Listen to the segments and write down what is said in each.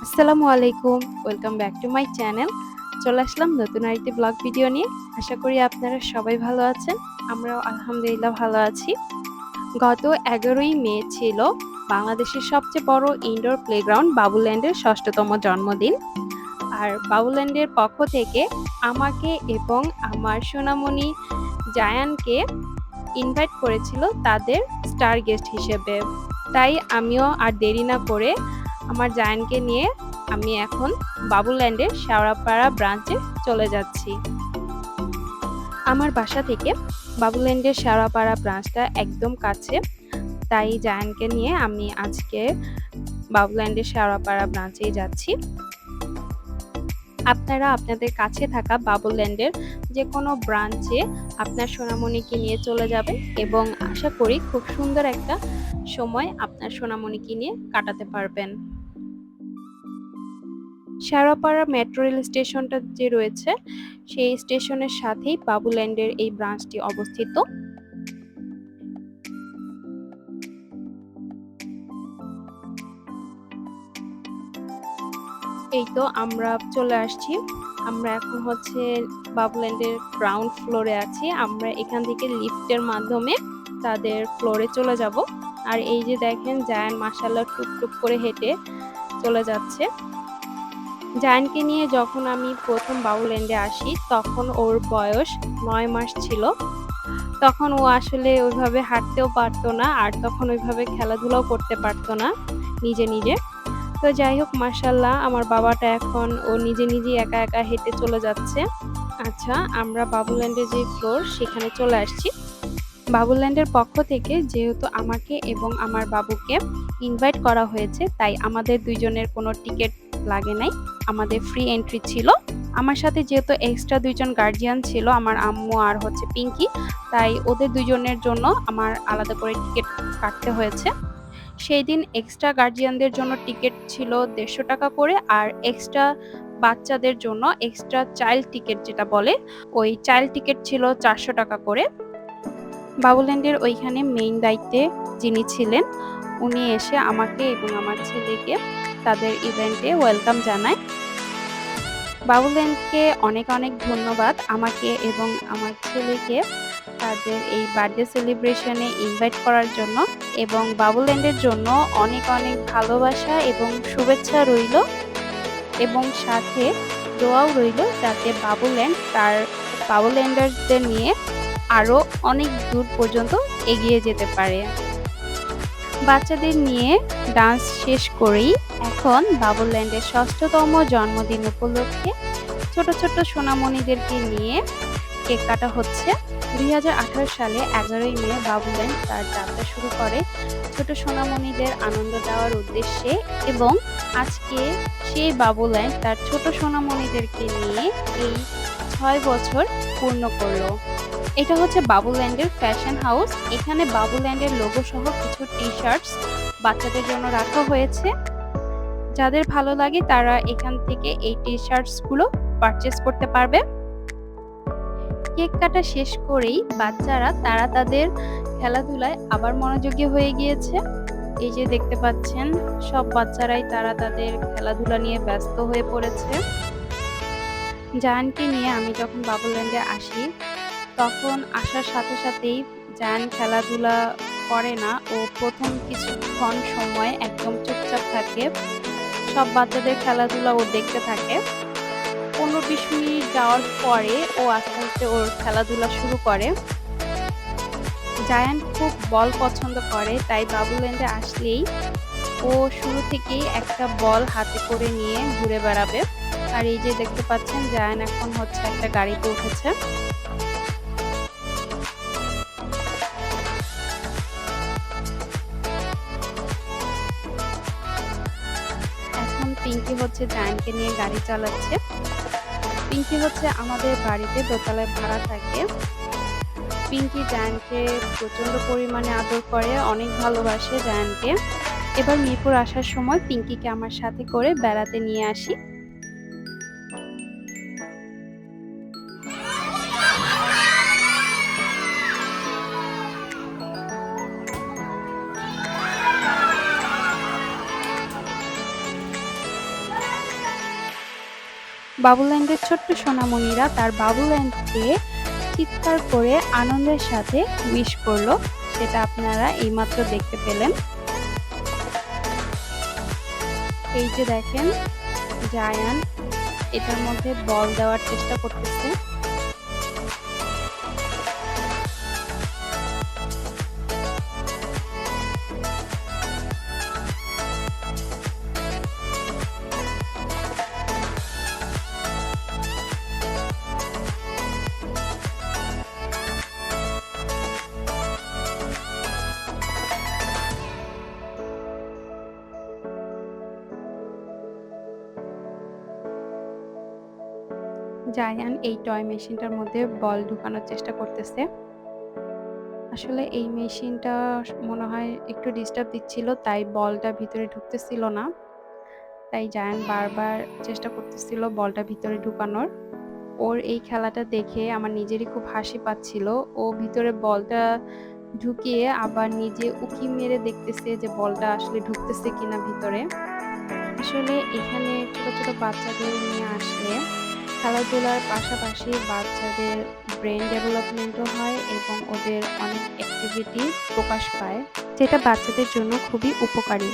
আসসালামু আলাইকুম। Welcome back to my channel. চলে আসলাম নতুন আরেকটি ব্লগ ভিডিও নিয়ে। আশা করি আপনারা সবাই ভালো আছেন। আমরাও আলহামদুলিল্লাহ ভালো আছি। গত ১১ই মে ছিল বাংলাদেশের সবচেয়ে বড় ইনডোর প্লেগ্রাউন্ড বাবুল্যান্ডের ৬ষ্ঠতম জন্মদিন। আর বাবুল্যান্ডের পক্ষ থেকে আমাকে এবং আমার সোনামণি জায়ানকে ইনভাইট করেছিল তাদের স্টার গেস্ট হিসেবে। তাই আমিও আর দেরি না করে আমার জায়ানকে নিয়ে আমি এখন বাবুল্যান্ডের শেওড়াপাড়া ব্রাঞ্চে চলে যাচ্ছি। আমার বাসা থেকে বাবুল্যান্ডের শেওড়াপাড়া ব্রাঞ্চটা একদম কাছে। তাই জায়ানকে নিয়ে আমি আজকে বাবুল্যান্ডের শেওড়াপাড়া ব্রাঞ্চেই যাচ্ছি। আপনারা আপনাদের কাছে থাকা বাবুল্যান্ডের যে কোনো ব্রাঞ্চে আপনার সোনামণিকে নিয়ে চলে যাবেন এবং আশা করি খুব সুন্দর একটা সময় আপনার সোনামণিকে নিয়ে কাটাতে পারবেন। শেওড়াপাড়া মেট্রো রেল স্টেশনটা যে রয়েছে সেই স্টেশনের সাথেই বাবুল্যান্ডের এই ব্রাঞ্চটি অবস্থিত। এই তো আমরা চলে আসছি। আমরা এখন হচ্ছে বাবুল্যান্ডের গ্রাউন্ড ফ্লোরে আছি। আমরা এখান থেকে লিফটের মাধ্যমে তাদের ফ্লোরে চলে যাব। আর এই যে দেখেন জায়ান মাশাআল্লাহ টুকটুক করে হেঁটে চলে যাচ্ছে। জায়ানকে নিয়ে যখন আমি প্রথম বাবুল্যান্ডে আসি তখন ওর বয়স ৯ মাস ছিল। তখন ও আসলে ওইভাবে হাঁটতেও পারতো না আর তখন ওইভাবে খেলাধুলাও করতে পারতো না নিজে নিজে। তো যাই হোক মাশাআল্লাহ আমার বাবাটা এখন ও নিজে নিজেই একা একা হেঁটে চলে যাচ্ছে। আচ্ছা, আমরা বাবুল্যান্ডের যে ফ্লোর সেখানে চলে আসছি। বাবুল্যান্ডের পক্ষ থেকে যেহেতু আমাকে এবং আমার বাবুকে ইনভাইট করা হয়েছে তাই আমাদের দুইজনের কোনো টিকিট লাগে নাই। আমাদের ফ্রি এন্ট্রি ছিল। আমার সাথে যেহেতু এক্সট্রা দুইজন গার্জিয়ান ছিল আমার আম্মু আর হচ্ছে পিঙ্কি, তাই ওদের দুইজনের জন্য আমার আলাদা করে টিকিট কাটতে হয়েছে। সেই দিন এক্সট্রা গার্জিয়ানদের জন্য টিকিট ছিল ১৫০ টাকা করে আর এক্সট্রা বাচ্চাদের জন্য এক্সট্রা চাইল্ড টিকিট যেটা বলে ওই চাইল্ড টিকিট ছিল ৪০০ টাকা করে। বাবুল্যান্ডের ওইখানে মেইন দায়িত্বে যিনি ছিলেন উনি এসে আমাকে এবং আমার ছেলেকে তাদের ইভেন্টে ওয়েলকাম জানায়। বাবুল্যান্ডকে অনেক অনেক ধন্যবাদ আমাকে এবং আমার ছেলেকে তাদের এই বার্থডে সেলিব্রেশনে ইনভাইট করার জন্য, এবং বাবুল্যান্ডের জন্য অনেক অনেক ভালোবাসা এবং শুভেচ্ছা রইল এবং সাথে দোয়াও রইল যাতে বাবুল্যান্ড তার বাবুল্যান্ডার্সদের নিয়ে আরও অনেক দূর পর্যন্ত এগিয়ে যেতে পারে। বাচ্চাদের নিয়ে ডান্স শেষ করেই এখন বাবুল্যান্ডের ৬ষ্ঠতম জন্মদিন উপলক্ষে ছোট ছোট সোনামণিদেরকে নিয়ে কেক কাটা হচ্ছে। ২০১৮ সালে ১১ই মে বাবুল্যান্ড তার যাত্রা শুরু করে ছোট সোনামণিদের আনন্দ দেওয়ার উদ্দেশ্যে, এবং আজকে সেই বাবুল্যান্ড তার ছোট সোনামণিদেরকে নিয়ে এই ৬ বছর পূর্ণ করলো। এটা হচ্ছে বাবুল্যান্ডের ফ্যাশন হাউস। এখানে বাবুল্যান্ডের লোগো সহ কিছু টি-শার্টস বাচ্চাদের জন্য রাখা হয়েছে। যাদের ভালো লাগে তারা এখান থেকে এই টি-শার্টস গুলো পারচেজ করতে পারবে। কেক কাটা শেষ করেই বাচ্চারা তারা তাদের খেলাধুলায় আবার মনোযোগী হয়ে গিয়েছে। এই যে দেখতে পাচ্ছেন সব বাচ্চারাই তারা তাদের খেলাধুলা নিয়ে ব্যস্ত হয়ে পড়েছে। জায়ানকে নিয়ে আমি যখন বাবুল্যান্ডে আসি তখন আসার সাথে সাথেই জায়ান খেলাধুলা করে না। ও প্রথম কিছুক্ষণ সময় একদম চুপচাপ থাকে। সব বাচ্চাদের খেলাধুলা ও দেখতে থাকে। ১৫-২০ মিনিট যাওয়ার পরে ও আস্তে আস্তে ওর খেলাধুলা শুরু করে। জায়ান খুব বল পছন্দ করে, তাই বাবুল্যান্ডে আসলেই ও শুরু থেকেই একটা বল হাতে করে নিয়ে ঘুরে বেড়াবে। আর এই যে দেখতে পাচ্ছেন জায়ান এখন হচ্ছে একটা গাড়িতে উঠেছে। এখন পিঙ্কি হচ্ছে জায়ানকে নিয়ে গাড়ি চালাচ্ছে। পিঙ্কি হচ্ছে আমাদের বাড়িতে দোতলায় ভাড়া থাকে। পিঙ্কি জায়ানকে প্রচন্ড পরিমাণে আদর করে, অনেক ভালোবাসে জায়ানকে। এবার মিরপুর আসার সময় পিঙ্কিকে আমার সাথে করে বেড়াতে নিয়ে আসি। বাবুল্যান্ডের ছোট্ট সোনামণিরা তার বাবুল্যান্ডকে চিৎকার করে আনন্দের সাথে উইশ করলো, সেটা আপনারা এইমাত্র দেখতে পেলেন। এই যে দেখেন জায়ান এটার মধ্যে বল দেওয়ার চেষ্টা করতেছে। জায়ান এই টয় মেশিনটার মধ্যে বল ঢুকানোর চেষ্টা করতেছে। আসলে এই মেশিনটা মনে হয় একটু ডিস্টার্ব দিচ্ছিল, তাই বলটা ভিতরে ঢুকতেছিল না। তাই জায়ান বারবার চেষ্টা করতেছিল বলটা ভিতরে ঢুকানোর। ওর এই খেলাটা দেখে আমার নিজেরই খুব হাসি পাচ্ছিল। ও ভিতরে বলটা ঢুকিয়ে আবার নিজে উঁকি মেরে দেখতেছে যে বলটা আসলে ঢুকতেছে কিনা ভিতরে। আসলে এখানে ছোট ছোট বাচ্চাদের নিয়ে আসলে খেলাধুলার পাশাপাশি বাচ্চাদের ব্রেন ডেভেলপমেন্টও হয় এবং ওদের অনেক অ্যাক্টিভিটি প্রকাশ পায়, যেটা বাচ্চাদের জন্য খুবই উপকারী।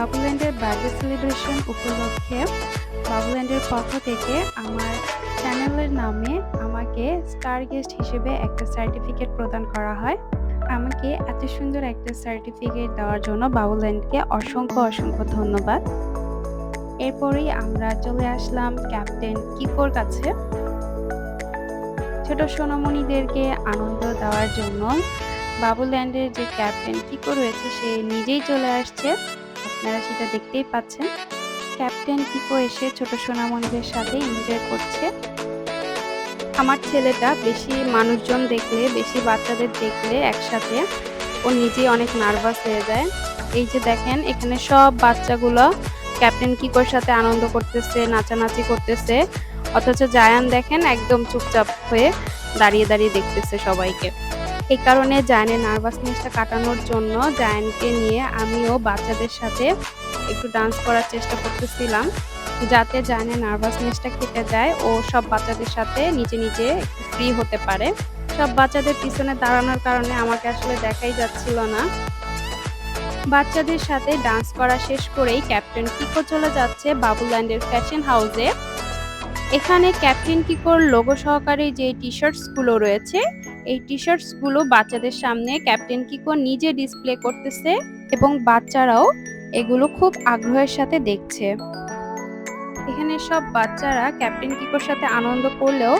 বাবুল্যান্ডের বার্থডে সেলিব্রেশন উপলক্ষে বাবুল্যান্ডের পক্ষ থেকে আমার চ্যানেলের নামে আমাকে স্টার গেস্ট হিসেবে একটা সার্টিফিকেট প্রদান করা হয়। আমাকে এত সুন্দর একটা সার্টিফিকেট দেওয়ার জন্য বাবুল্যান্ডকে অসংখ্য অসংখ্য ধন্যবাদ। এরপরেই আমরা চলে আসলাম ক্যাপ্টেন কিকোর কাছে। ছোট সোনামণিদেরকে আনন্দ দেওয়ার জন্য বাবুল্যান্ডের যে ক্যাপ্টেন কিকো রয়েছে সে নিজেই চলে আসছে, আপনারা সেটা দেখতেই পাচ্ছেন। ক্যাপ্টেন কিকো এসে ছোট সোনামণিদের সাথে এনজয় করছে। আমার ছেলেটা বেশি মানুষজন দেখলে, বেশি বাচ্চাদের দেখলে একসাথে ও নিজেই অনেক নার্ভাস হয়ে যায়। এই যে দেখেন এখানে সব বাচ্চাগুলো ক্যাপ্টেন কিকোর সাথে আনন্দ করতেছে, নাচানাচি করতেছে, অথচ জায়ান দেখেন একদম চুপচাপ হয়ে দাঁড়িয়ে দাঁড়িয়ে দেখতেছে সবাইকে। এই কারণে জায়ানের নার্ভাসনেসটা কাটানোর জন্য জায়ানকে নিয়ে আমিও বাচ্চাদের সাথে একটু ডান্স করার চেষ্টা করতেছিলাম, যাতে জায়ানের নার্ভাসনেসটা কেটে যায় ও সব বাচ্চাদের সাথে নিজে নিজে একটু ফ্রি হতে পারে। সব বাচ্চাদের পিছনে দাঁড়ানোর কারণে আমাকে আসলে দেখাই যাচ্ছিল না। বাচ্চাদের সাথে ডান্স করা শেষ করেই ক্যাপ্টেন কিকো চলে যাচ্ছে বাবুল্যান্ডের ফ্যাশন হাউসে। এখানে ক্যাপ্টেন কিকোর লোগো সহকারে যে টি-শার্টসগুলো রয়েছে, এই টি-শার্টসগুলো বাচ্চাদের সামনে ক্যাপ্টেন কিকো নিজে ডিসপ্লে করতেছে এবং বাচ্চারাও এগুলো খুব আগ্রহের সাথে দেখছে। এখানে সব বাচ্চারা ক্যাপ্টেন কিকোর সাথে আনন্দ করলেও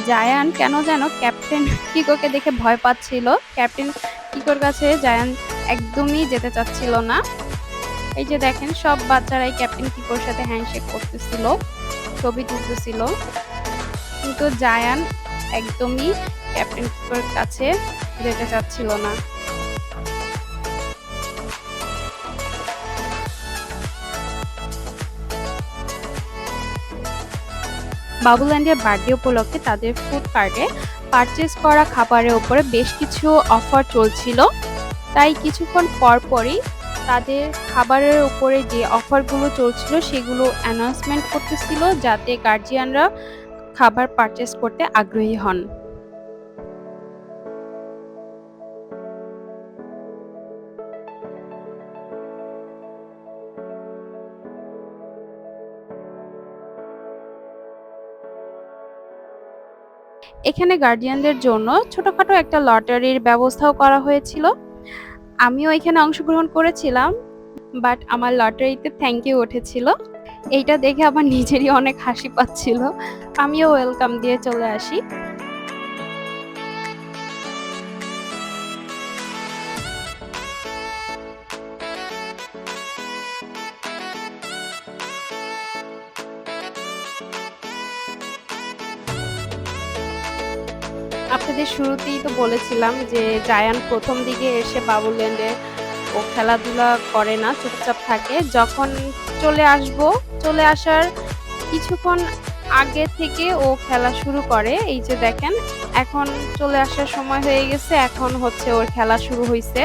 জায়ান কেন যেন ক্যাপ্টেন কিকোকে দেখে ভয় পাচ্ছিল। ক্যাপ্টেন কিকোর কাছে জায়ান একদমই যেতে চাচ্ছিল না। এই যে দেখেন সব বাচ্চারাই ক্যাপ্টেন কিকোর সাথে হ্যান্ডশেক করতেছিল, ছবি তুলতেছিল, কিন্তু জায়ান একদমই ক্যাপ্টেন কিকোর কাছে যেতে চাচ্ছিল না। বাবুল্যান্ডের বার্থডে উপলক্ষে তাদের ফুড কার্টে পারচেজ করা খাবারের উপরে বেশ কিছু অফার চলছিল, তাই কিছুক্ষণ পরপরই তাদের খাবারের উপরে যে অফারগুলো চলছিল সেগুলো অ্যানাউন্সমেন্ট করতেছিল, যাতে গার্জিয়ানরা খাবার পারচেজ করতে আগ্রহী হন। এখানে গার্ডিয়ানদের জন্য ছোটখাটো একটা লটারির ব্যবস্থাও করা হয়েছিল। আমিও এখানে অংশগ্রহণ করেছিলাম, বাট আমার লটারিতে থ্যাংক ইউ উঠেছিল। এইটা দেখে আমার নিজেরই অনেক হাসি পাচ্ছিল। আমিও ওয়েলকাম দিয়ে চলে আসি। আপনাদের শুরুতেই তো বলেছিলাম যে জায়ান প্রথম দিকে এসে বাবুল্যান্ডে ও খেলাধুলা করে না, চুপচাপ থাকে। যখন চলে আসার কিছুক্ষণ আগে থেকে ও খেলা শুরু করে। এই যে দেখেন, এখন চলে আসার সময় হয়ে গেছে, এখন হচ্ছে ওর খেলা শুরু হইছে।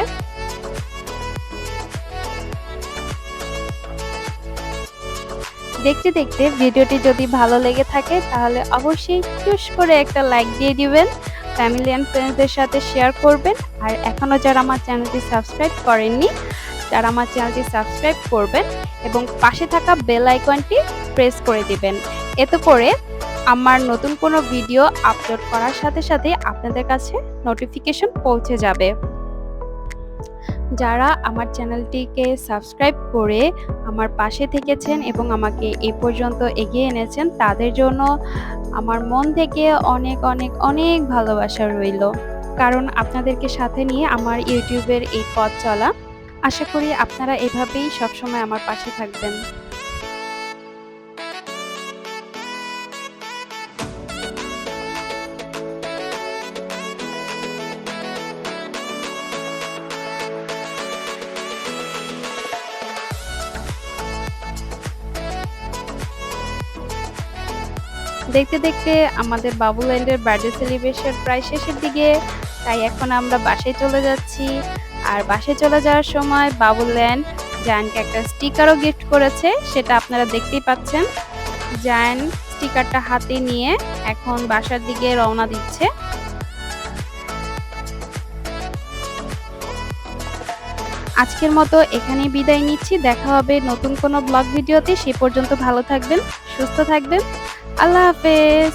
দেখতে দেখতে ভিডিওটি যদি ভালো লেগে থাকে তাহলে অবশ্যই টুস করে একটা লাইক দিয়ে দিবেন, ফ্যামিলি অ্যান্ড ফ্রেন্ডসদের সাথে শেয়ার করবেন। আর এখনো যারা আমার চ্যানেলটি সাবস্ক্রাইব করেননি তারা আমার চ্যানেলটি সাবস্ক্রাইব করবেন এবং পাশে থাকা বেল আইকনটি প্রেস করে দিবেন। এতে করে আমার নতুন কোনো ভিডিও আপলোড করার সাথে সাথে আপনাদের কাছে নোটিফিকেশন পৌঁছে যাবে। যারা আমার চ্যানেলটিকে সাবস্ক্রাইব করে আমার পাশে থেকেছেন এবং আমাকে এ পর্যন্ত এগিয়ে এনেছেন, তাদের জন্য আমার মন থেকে অনেক অনেক অনেক ভালোবাসা রইল। কারণ আপনাদেরকে সাথে নিয়ে আমার ইউটিউবের এই পথ চলা। আশা করি আপনারা এভাবেই সবসময় আমার পাশে থাকবেন। দেখতে দেখতে আমাদের বাবুল্যান্ডের বার্থডে সেলিব্রেশন প্রায় শেষের দিকে, তাই এখন আমরা বাসায় চলে যাচ্ছি। আর বাসায় চলে যাওয়ার সময় বাবুল্যান্ড জায়ানকে একটা স্টিকারও গিফট করেছে, সেটা আপনারা দেখতেই পাচ্ছেন। জায়ান স্টিকারটা হাতে নিয়ে এখন বাসার দিকে রওনা দিচ্ছে। আজকের মতো এখানেই বিদায় নিচ্ছি। দেখা হবে নতুন কোনো ব্লগ ভিডিওতে। সে পর্যন্ত ভালো থাকবেন, সুস্থ থাকবেন। আল্লাহ হাফেজ।